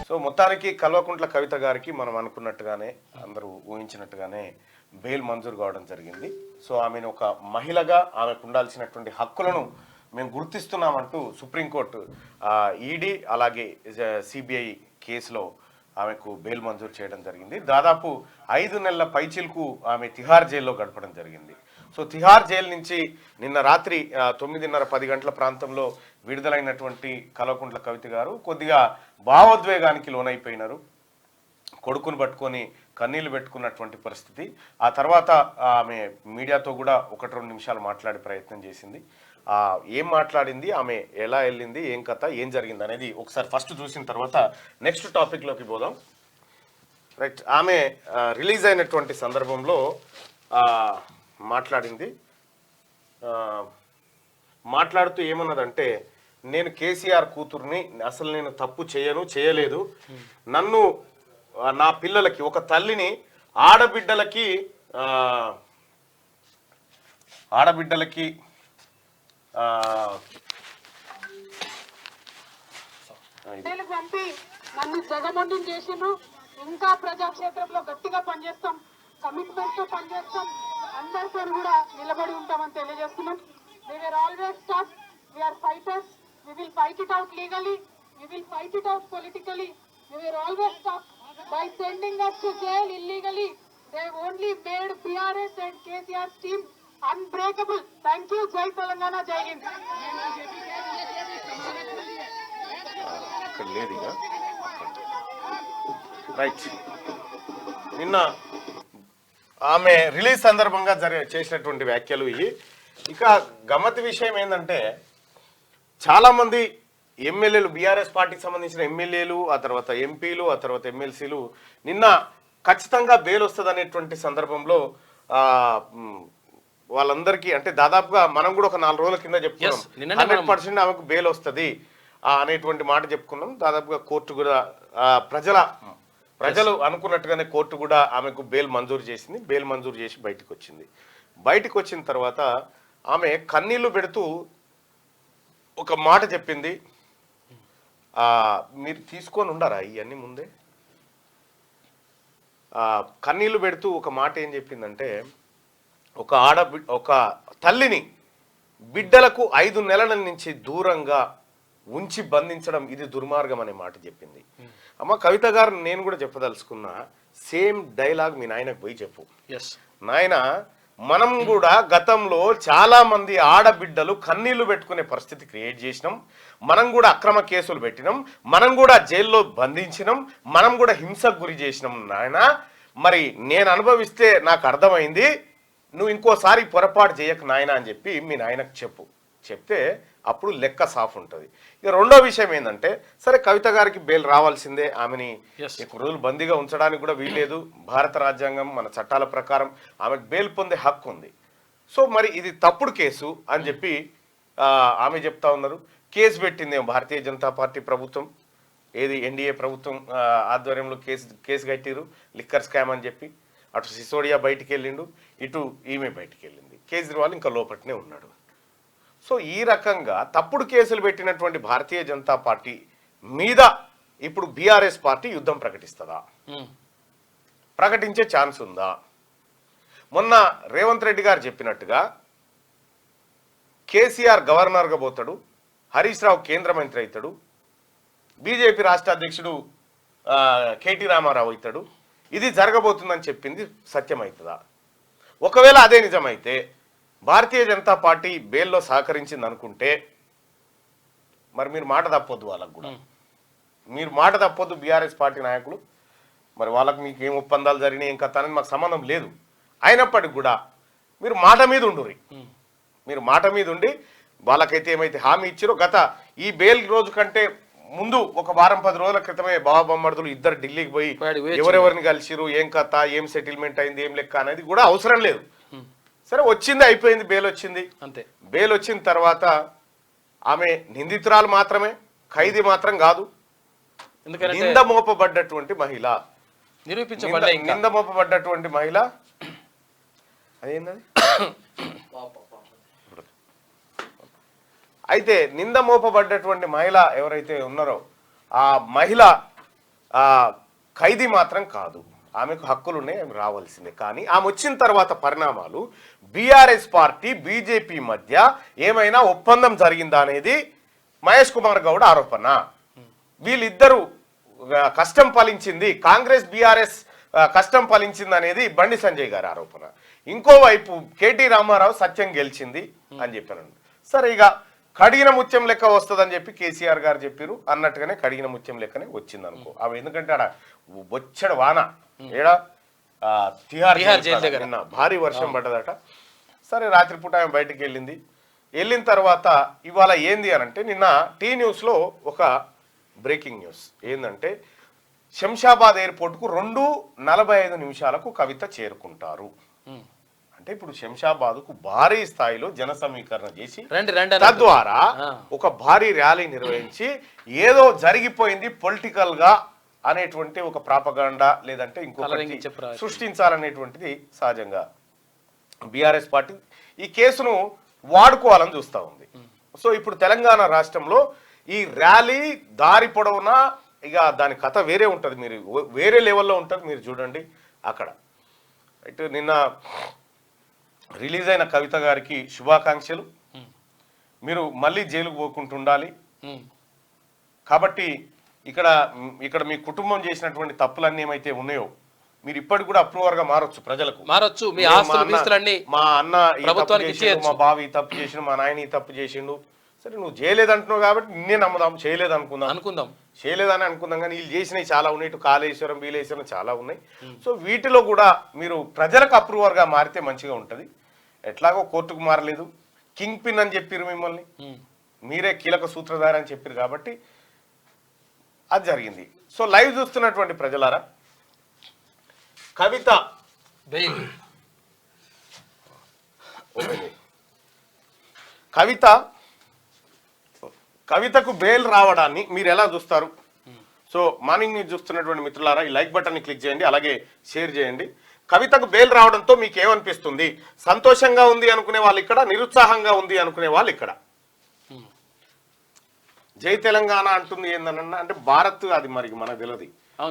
So మొత్తానికి కల్వకుంట్ల కవిత గారికి మనం అనుకున్నట్టుగానే అందరూ ఊహించినట్టుగానే బెయిల్ మంజూరు కావడం జరిగింది. సో ఆమెను ఒక మహిళగా ఆమెకు ఉండాల్సినటువంటి హక్కులను మేము గుర్తిస్తున్నామంటూ సుప్రీంకోర్టు ఈడీ అలాగే సిబిఐ కేసులో ఆమెకు బెయిల్ మంజూరు చేయడం జరిగింది. దాదాపు 5 నెలల పైచిలకు ఆమె తిహార్ జైల్లో గడపడం జరిగింది. సో తిహార్ జైలు నుంచి నిన్న రాత్రి 9:30-10 గంటల ప్రాంతంలో విడుదలైనటువంటి కల్వకుంట్ల కవిత గారు కొద్దిగా భావోద్వేగానికి లోనైపోయినారు. కొడుకును పట్టుకొని కన్నీళ్లు పెట్టుకున్నటువంటి పరిస్థితి. ఆ తర్వాత ఆమె మీడియాతో కూడా 1-2 నిమిషాలు మాట్లాడే ప్రయత్నం చేసింది. ఏం మాట్లాడింది, ఆమె ఎలా వెళ్ళింది, ఏం కథ, ఏం జరిగింది అనేది ఒకసారి ఫస్ట్ చూసిన తర్వాత నెక్స్ట్ టాపిక్లోకి పోదాం. రైట్, ఆమె రిలీజ్ అయినటువంటి సందర్భంలో మాట్లాడింది. మాట్లాడుతూ ఏమన్నదంటే, నేను కేసీఆర్ కూతుర్ని, అసలు నేను తప్పు చేయలేదు, నన్ను నా పిల్లలకి ఒక తల్లిని ఆడబిడ్డలకి పంపి నన్ను జగమండం చేసిండ్రు. ఇంకా ప్రజాక్షేత్రంలో గట్టిగా పనిచేస్తాం, కమిట్మెంట్ తో పనిచేస్తాం, అందరితో కూడా నిలబడి ఉంటామని తెలియజేస్తున్నాం. We were always tough. We are fighters. We will fight it out legally. We will fight it out politically. We were always tough. By sending us to jail illegally, they only made PRS and KCR's team unbreakable. Thank you. Jai Telangana, Jai Hind. Right, నిన్న ఆమె release సందర్భంగా చేసినటువంటి వ్యాఖ్యలు ఇవి. ఇక గమ్మత్ విషయం ఏంటంటే, చాలామంది ఎమ్మెల్యేలు, బీఆర్ఎస్ పార్టీకి సంబంధించిన ఎమ్మెల్యేలు, ఆ తర్వాత ఎంపీలు, ఆ తర్వాత ఎమ్మెల్సీలు నిన్న ఖచ్చితంగా బెయిల్ వస్తుంది అనేటువంటి సందర్భంలో వాళ్ళందరికీ, అంటే దాదాపుగా మనం కూడా ఒక 4 రోజుల కింద చెప్పుకున్నాం 100% ఆమెకు బెయిల్ వస్తుంది అనేటువంటి మాట చెప్పుకున్నాం. దాదాపుగా కోర్టు కూడా ప్రజలు అనుకున్నట్టుగానే కోర్టు కూడా ఆమెకు బెయిల్ మంజూరు చేసింది. బెయిల్ మంజూరు చేసి బయటకు వచ్చింది. బయటకు వచ్చిన తర్వాత ఆమె కన్నీళ్లు పెడుతూ ఒక మాట చెప్పింది. మీరు తీసుకొని ఉండారా ఇవన్నీ ముందే? కన్నీళ్లు పెడుతూ ఒక మాట ఏం చెప్పిందంటే, ఒక తల్లిని బిడ్డలకు 5 నెలల నుంచి దూరంగా ఉంచి బంధించడం ఇది దుర్మార్గం అనే మాట చెప్పింది. అమ్మ కవిత గారు, నేను కూడా చెప్పదలుచుకున్నా, సేమ్ డైలాగ్ మీ నాయనకు పోయి చెప్పు. నాయన, మనం కూడా గతంలో చాలా మంది ఆడబిడ్డలు కన్నీళ్లు పెట్టుకునే పరిస్థితి క్రియేట్ చేసినాం. మనం కూడా అక్రమ కేసులు పెట్టినాం, మనం కూడా జైల్లో బంధించినాం, మనం కూడా హింసకు గురి చేసినాం. నాయన, మరి నేను అనుభవిస్తే నాకు అర్థమైంది, నువ్వు ఇంకోసారి పొరపాటు చేయకు నాయన అని చెప్పి మీ నాయనకు చెప్తే అప్పుడు లెక్క సాఫ్ ఉంటుంది. ఇక రెండో విషయం ఏంటంటే, సరే కవిత గారికి బెయిల్ రావాల్సిందే, ఆమెని ఎక్కువ రోజులు బందీగా ఉంచడానికి కూడా వీల్లేదు. భారత రాజ్యాంగం, మన చట్టాల ప్రకారం ఆమెకు బెయిల్ పొందే హక్కు ఉంది. సో మరి ఇది తప్పుడు కేసు అని చెప్పి ఆమె చెప్తా ఉన్నారు. కేసు పెట్టింది భారతీయ జనతా పార్టీ ప్రభుత్వం, ఏది ఎన్డీఏ ప్రభుత్వం ఆధ్వర్యంలో కేసు కట్టిరు, లిక్కర్ స్కామ్ అని చెప్పి. అటు సిసోడియా బయటికి వెళ్ళిండు, ఇటు ఈమె బయటికి వెళ్ళింది. కేజ్రీవాల్ ఇంకా లోపట్నే ఉన్నాడు. సో ఈ రకంగా తప్పుడు కేసులు పెట్టినటువంటి భారతీయ జనతా పార్టీ మీద ఇప్పుడు బీఆర్ఎస్ పార్టీ యుద్ధం ప్రకటిస్తుందా? ప్రకటించే ఛాన్స్ ఉందా? మొన్న రేవంత్ రెడ్డి గారు చెప్పినట్టుగా కేసీఆర్ గవర్నర్గా పోతాడు, హరీష్ రావు కేంద్ర మంత్రి అవుతాడు, బీజేపీ రాష్ట్ర అధ్యక్షుడు కేటీ రామారావు అవుతాడు. ఇది జరగబోతుందని చెప్పింది సత్యమవుతుందా? ఒకవేళ అదే నిజమైతే భారతీయ జనతా పార్టీ బెయిల్లో సహకరించింది అనుకుంటే మరి మీరు మాట తప్పొద్దు, వాళ్ళకు కూడా మీరు మాట తప్పొద్దు బీఆర్ఎస్ పార్టీ నాయకులు. మరి వాళ్ళకి మీకు ఏం ఒప్పందాలు జరిగినాయి, ఏం కథ అనేది మాకు సంబంధం లేదు. అయినప్పటికీ కూడా మీరు మాట మీద ఉండుర్రి. మీరు మాట మీద ఉండి వాళ్ళకైతే ఏమైతే హామీ ఇచ్చారో, గత ఈ బెయిల్ రోజు కంటే ముందు ఒక 10 రోజుల క్రితమే బాబాబొమ్మర్దులు ఇద్దరు ఢిల్లీకి పోయి ఎవరెవరిని కలిసిరు, ఏం కథ, ఏం సెటిల్మెంట్ అయింది, ఏం లెక్క అనేది కూడా అవసరం లేదు. సరే వచ్చింది, అయిపోయింది, బెయిల్ వచ్చింది, అంతే. బెయిల్ వచ్చిన తర్వాత ఆమె నిందితురాలు మాత్రమే, ఖైదీ మాత్రం కాదు. నింద మోపబడ్డటువంటి మహిళ, నింద మోపబడ్డటువంటి మహిళ. అదేంటది? అయితే నింద మోపబడ్డటువంటి మహిళ ఎవరైతే ఉన్నారో ఆ మహిళ ఖైదీ మాత్రం కాదు, ఆమెకు హక్కులు ఉన్నాయి, ఆమె రావాల్సిందే. కానీ ఆమె వచ్చిన తర్వాత పరిణామాలు బీఆర్ఎస్ పార్టీ బీజేపీ మధ్య ఏమైనా ఒప్పందం జరిగిందా అనేది మహేష్ కుమార్ గౌడ్ ఆరోపణ. వీళ్ళిద్దరూ కష్టం ఫలించింది, కాంగ్రెస్ బీఆర్ఎస్ కష్టం ఫలించింది అనేది బండి సంజయ్ గారి ఆరోపణ. ఇంకోవైపు కేటీ రామారావు సత్యం గెలిచింది అని చెప్పాను. సరే, ఇక కడిగిన ముత్యం లెక్క వస్తుందని చెప్పి కేసీఆర్ గారు చెప్పారు, అన్నట్టుగానే కడిగిన ముత్యం లెక్కనే వచ్చింది అనుకో. అవి ఎందుకంటే ఆడ బొచ్చడు వాన, ఏడా తిహార్ నిన్న భారీ వర్షం పడ్డదట. సరే, రాత్రిపూట ఆమె బయటకు వెళ్ళిన తర్వాత ఇవాళ ఏంది అని అంటే, నిన్న టీ న్యూస్లో ఒక బ్రేకింగ్ న్యూస్ ఏంటంటే, శంషాబాద్ ఎయిర్పోర్ట్కు 2:45 కవిత చేరుకుంటారు. అంటే ఇప్పుడు శంషాబాద్కు భారీ స్థాయిలో జన సమీకరణ చేసి తద్వారా ఒక భారీ ర్యాలీ నిర్వహించి ఏదో జరిగిపోయింది పొలిటికల్ గా అనేటువంటి ఒక ప్రాపగాండా లేదంటే ఇంకొకటి సృష్టించాలనేటువంటిది సహజంగా బీఆర్ఎస్ పార్టీ ఈ కేసును వాడుకోవాలని చూస్తూ ఉంది. సో ఇప్పుడు తెలంగాణ రాష్ట్రంలో ఈ ర్యాలీ దారి పొడవునా ఇక దాని కథ వేరే ఉంటుంది, మీరు వేరే లెవెల్లో ఉంటుంది. మీరు చూడండి అక్కడ ఇటు నిన్న రిలీజ్ అయిన కవిత గారికి శుభాకాంక్షలు. మీరు మళ్ళీ జైలుకు పోకుంటుండాలి. కాబట్టి ఇక్కడ మీ కుటుంబం చేసినటువంటి తప్పులన్నీ ఏమైతే ఉన్నాయో మీరు ఇప్పటికి కూడా అప్రూవర్గా మారొచ్చు, ప్రజలకు మారొచ్చు. మీ ఆస్తులు మా అన్న మా బావి తప్పు చేసిండు, మా నాయన ఈ తప్పు చేసిండు. సరే, నువ్వు చేయలేదంటున్నావు కాబట్టి నిన్నే నమ్ముదాం, చేయలేదు అనుకుందాం చేయలేదని అనుకుందాం. కానీ వీళ్ళు చేసినవి చాలా ఉన్నాయి, ఇటు కాళేశ్వరం బీలేశ్వరం చాలా ఉన్నాయి. సో వీటిలో కూడా మీరు ప్రజలకు అప్రూవర్గా మారితే మంచిగా ఉంటుంది. ఎట్లాగో కోర్టుకు మారలేదు, కింగ్ పిన్ అని చెప్పారు మిమ్మల్ని, మీరే కీలక సూత్రధారి అని చెప్పారు కాబట్టి అది జరిగింది. సో లైవ్ చూస్తున్నటువంటి ప్రజలారా, కవితకు బెయిల్ రావడాన్ని మీరు ఎలా చూస్తారు? సో మార్నింగ్ న్యూస్ చూస్తున్నటువంటి మిత్రులారా, ఈ లైక్ బటన్ని క్లిక్ చేయండి, అలాగే షేర్ చేయండి. కవితకు బెయిల్ రావడంతో మీకు ఏమనిపిస్తుంది? సంతోషంగా ఉంది అనుకునే వాళ్ళు ఇక్కడ, నిరుత్సాహంగా ఉంది అనుకునే వాళ్ళు ఇక్కడ. జై తెలంగాణ అంటుంది ఏందన్నా అంటే భారత్, అది మరి మనకు తెలియదు.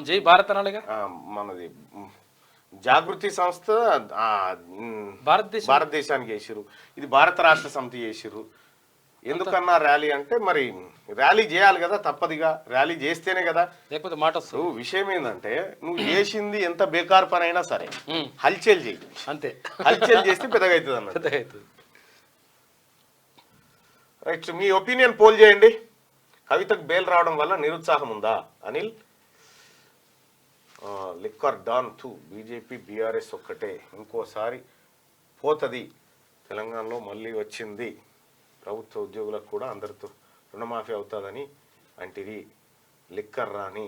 జై భారత్ అనాలిగా, మనది జాగృతి సంస్థ భారతదేశానికి చేసిరు, ఇది భారత రాష్ట్ర సమితి చేసిరు. ఎందుకన్నా ర్యాలీ అంటే మరి ర్యాలీ చేయాలి కదా, తప్పదిగా ర్యాలీ చేస్తేనే కదా, లేకపోతే మాట. విషయం ఏంటంటే నువ్వు చేసింది ఎంత బేకార్ పని అయినా సరే హల్చల్ చేయి, అంతే. హల్చల్ చేస్తే పెద్దగా అవుతుంది అన్నట్టు. రైట్, మీ ఒపీనియన్ పోల్ చేయండి. కవితకు బెయిల్ రావడం వల్ల నిరుత్సాహం ఉందా? Anil, liquor don to BJP BRS ఒక్కటే, ఇంకోసారి పోతుంది, తెలంగాణలో మళ్ళీ వచ్చింది, ప్రభుత్వ ఉద్యోగులకు కూడా అందరితో రుణమాఫీ అవుతుందని అంటిది, లిక్కర్ రాని.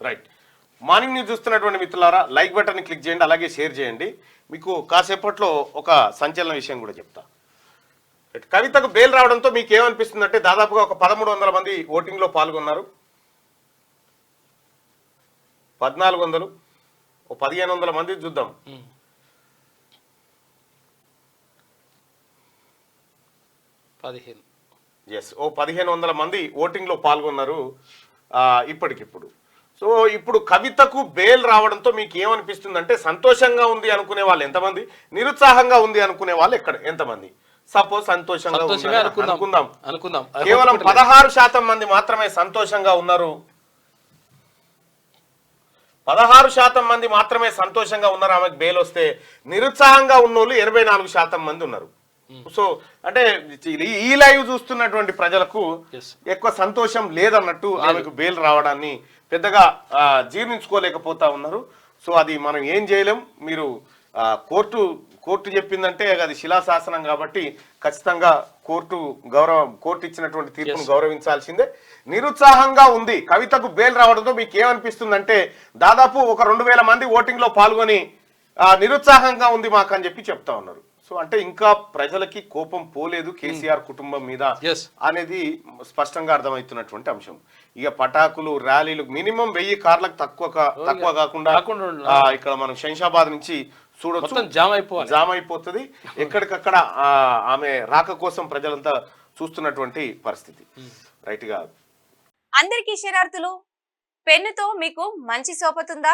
రైట్, మార్నింగ్ న్యూస్ చూస్తున్నటువంటి మిత్రులారా, లైక్ బటన్ని క్లిక్ చేయండి, అలాగే షేర్ చేయండి. మీకు కాసేపట్లో ఒక సంచలన విషయం కూడా చెప్తా. కవితకు బెయిల్ రావడంతో మీకు ఏమనిపిస్తుంది అంటే, దాదాపుగా ఒక 1300 మంది ఓటింగ్లో పాల్గొన్నారు. 1400, 1500 మంది చూద్దాం. 1500 మంది ఓటింగ్లో పాల్గొన్నారు ఇప్పటికిప్పుడు. సో ఇప్పుడు కవితకు బెయిల్ రావడంతో మీకు ఏమనిపిస్తుంది అంటే, సంతోషంగా ఉంది అనుకునే వాళ్ళు ఎంతమంది, నిరుత్సాహంగా ఉంది అనుకునే వాళ్ళు ఎంతమంది? సపోజ్ సంతోషంగా అనుకుందాం, కేవలం 16% మంది మాత్రమే సంతోషంగా ఉన్నారు. 16% మంది మాత్రమే సంతోషంగా ఉన్నారు ఆమెకు బెయిల్ వస్తే. నిరుత్సాహంగా ఉన్నోళ్ళు 84% మంది ఉన్నారు. సో అంటే ఈ లైవ్ చూస్తున్నటువంటి ప్రజలకు ఎక్కువ సంతోషం లేదన్నట్టు ఆమెకు బెయిల్ రావడాన్ని పెద్దగా జీర్ణించుకోలేకపోతా ఉన్నారు. సో అది మనం ఏం చేయలేం. మీరు కోర్టు చెప్పిందంటే అది శిలాశాసనం కాబట్టి ఖచ్చితంగా కోర్టు ఇచ్చినటువంటి తీర్పును గౌరవించాల్సిందే. నిరుత్సాహంగా ఉంది కవితకు బెయిల్ రావడంతో మీకు ఏమనిపిస్తుందంటే, దాదాపు ఒక 2000 మంది ఓటింగ్ లో పాల్గొని నిరుత్సాహంగా ఉంది మాకు అని చెప్పి చెప్తా ఉన్నారు. సో అంటే ఇంకా ప్రజలకి కోపం పోలేదు కేసీఆర్ కుటుంబం మీద అనేది స్పష్టంగా అర్థమవుతున్నటువంటి అంశం. ఇక పటాకులు, ర్యాలీలు మినిమం 1000 కార్లకు తక్కువ కాకుండా ఇక్కడ మనం శంషాబాద్ నుంచి చూడొచ్చు, జామ్ అయిపోతుంది. ఎక్కడికక్కడ ఆమె రాక కోసం ప్రజలంతా చూస్తున్నటువంటి పరిస్థితి. రైట్ గా అందరికీ శరార్థులు. పెన్నుతో మీకు మంచి సోపతుందా?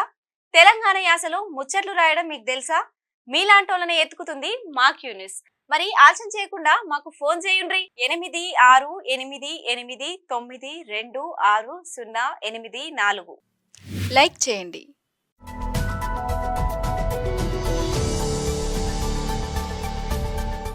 తెలంగాణ యాసలో ముచ్చట్లు రాయడం మీకు తెలుసా? మీలాంటోళ్ళని ఎత్తుకుతుంది మా క్యూ న్యూస్. మరి ఆలస్యం చేయకుండా మాకు ఫోన్ చేయండి. 8688892608 లైక్ చేయండి.